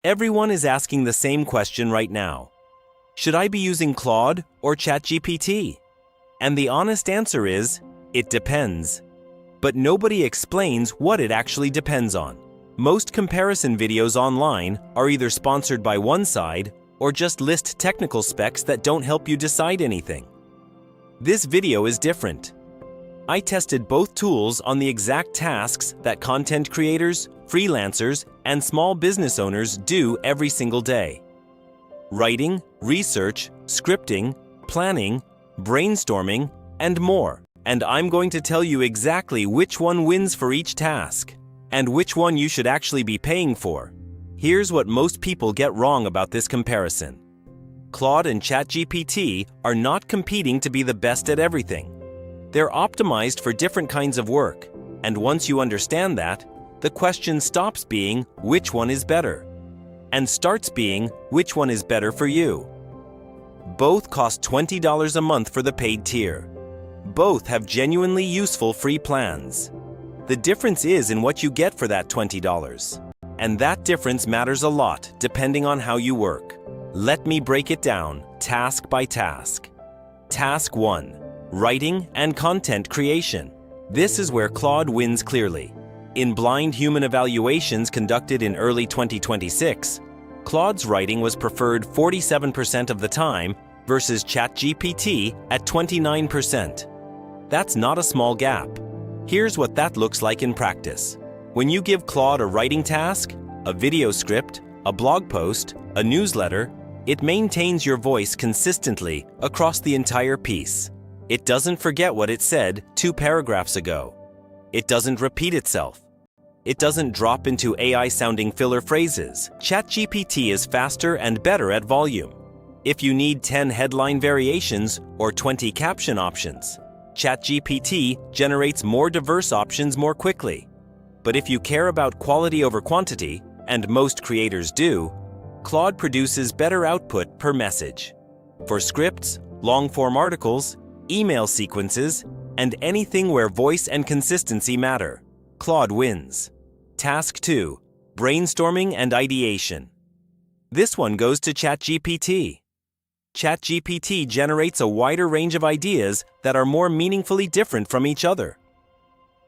Everyone is asking the same question right now. Should I be using Claude or ChatGPT? And the honest answer is, it depends. But nobody explains what it actually depends on. Most comparison videos online are either sponsored by one side or just list technical specs that don't help you decide anything. This video is different. I tested both tools on the exact tasks that content creators, freelancers, and small business owners do every single day. Writing, research, scripting, planning, brainstorming, and more. And I'm going to tell you exactly which one wins for each task, and which one you should actually be paying for. Here's what most people get wrong about this comparison. Claude and ChatGPT are not competing to be the best at everything. They're optimized for different kinds of work, and once you understand that, the question stops being which one is better, and starts being which one is better for you. Both cost $20 a month for the paid tier. Both have genuinely useful free plans. The difference is in what you get for that $20. And that difference matters a lot depending on how you work. Let me break it down task by task. Task 1. Writing and content creation. This is where Claude wins clearly. In blind human evaluations conducted in early 2026, Claude's writing was preferred 47% of the time versus ChatGPT at 29%. That's not a small gap. Here's what that looks like in practice. When you give Claude a writing task, a video script, a blog post, a newsletter, it maintains your voice consistently across the entire piece. It doesn't forget what it said 2 paragraphs ago. It doesn't repeat itself. It doesn't drop into AI-sounding filler phrases. ChatGPT is faster and better at volume. If you need 10 headline variations or 20 caption options, ChatGPT generates more diverse options more quickly. But if you care about quality over quantity, and most creators do, Claude produces better output per message. For scripts, long-form articles, email sequences, and anything where voice and consistency matter, Claude wins. Task 2. Brainstorming and ideation. This one goes to ChatGPT. ChatGPT generates a wider range of ideas that are more meaningfully different from each other.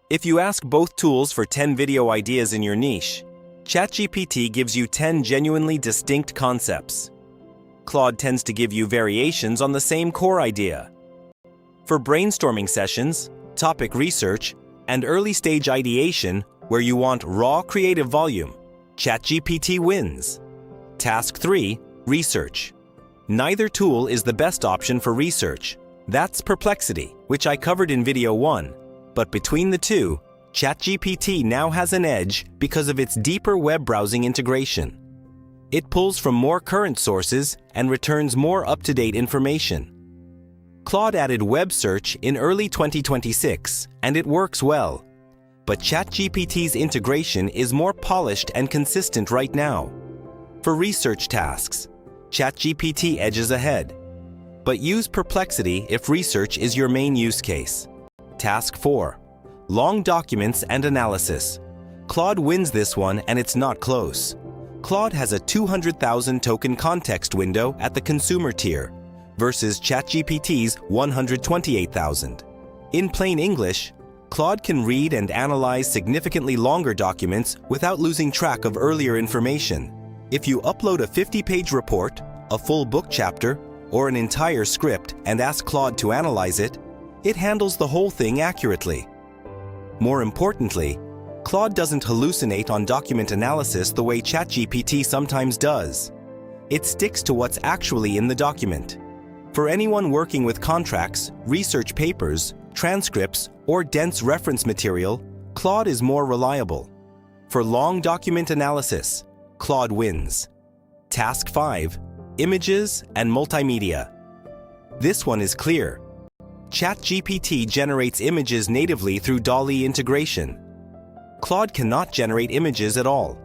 If you ask both tools for 10 video ideas in your niche, ChatGPT gives you 10 genuinely distinct concepts. Claude tends to give you variations on the same core idea. For brainstorming sessions, topic research, and early-stage ideation where you want raw creative volume, ChatGPT wins. Task 3. Research. Neither tool is the best option for research. That's Perplexity, which I covered in video 1. But between the two, ChatGPT now has an edge because of its deeper web browsing integration. It pulls from more current sources and returns more up-to-date information. Claude added web search in early 2026, and it works well. But ChatGPT's integration is more polished and consistent right now. For research tasks, ChatGPT edges ahead. But use Perplexity if research is your main use case. Task 4. Long documents and analysis. Claude wins this one, and it's not close. Claude has a 200,000 token context window at the consumer tier versus ChatGPT's 128,000. In plain English, Claude can read and analyze significantly longer documents without losing track of earlier information. If you upload a 50-page report, a full book chapter, or an entire script and ask Claude to analyze it, it handles the whole thing accurately. More importantly, Claude doesn't hallucinate on document analysis the way ChatGPT sometimes does. It sticks to what's actually in the document. For anyone working with contracts, research papers, transcripts, or dense reference material, Claude is more reliable. For long document analysis, Claude wins. Task 5. Images and multimedia. This one is clear. ChatGPT generates images natively through DALL-E integration. Claude cannot generate images at all.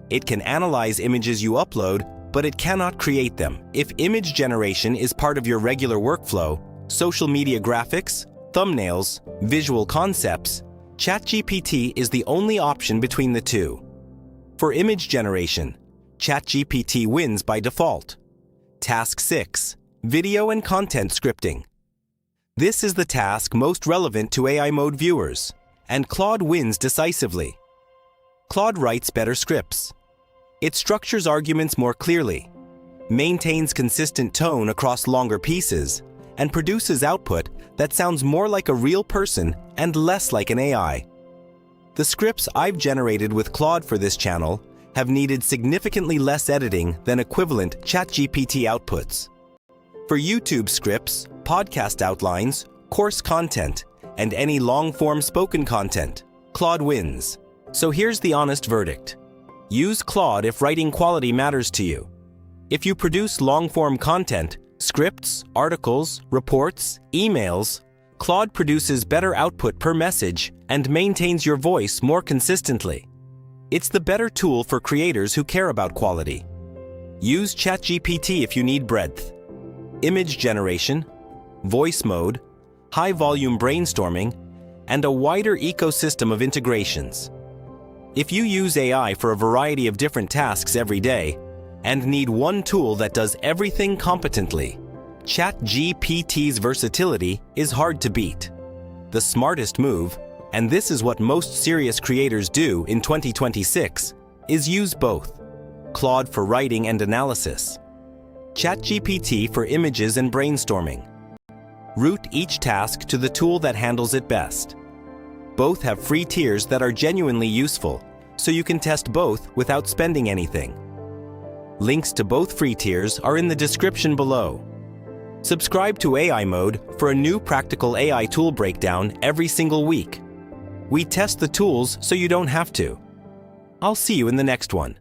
It can analyze images you upload, but it cannot create them. If image generation is part of your regular workflow, social media graphics, thumbnails, visual concepts, ChatGPT is the only option between the two. For image generation, ChatGPT wins by default. Task 6. Video and content scripting. This is the task most relevant to AIMode viewers, and Claude wins decisively. Claude writes better scripts. It structures arguments more clearly, maintains consistent tone across longer pieces, and produces output that sounds more like a real person and less like an AI. The scripts I've generated with Claude for this channel have needed significantly less editing than equivalent ChatGPT outputs. For YouTube scripts, podcast outlines, course content, and any long-form spoken content, Claude wins. So here's the honest verdict. Use Claude if writing quality matters to you. If you produce long-form content, scripts, articles, reports, emails, Claude produces better output per message and maintains your voice more consistently. It's the better tool for creators who care about quality. Use ChatGPT if you need breadth. Image generation, voice mode, high-volume brainstorming, and a wider ecosystem of integrations. If you use AI for a variety of different tasks every day and need one tool that does everything competently, ChatGPT's versatility is hard to beat. The smartest move, and this is what most serious creators do in 2026, is use both. Claude for writing and analysis, ChatGPT for images and brainstorming. Route each task to the tool that handles it best. Both have free tiers that are genuinely useful, so you can test both without spending anything. Links to both free tiers are in the description below. Subscribe to AIMode for a new practical AI tool breakdown every single week. We test the tools so you don't have to. I'll see you in the next one.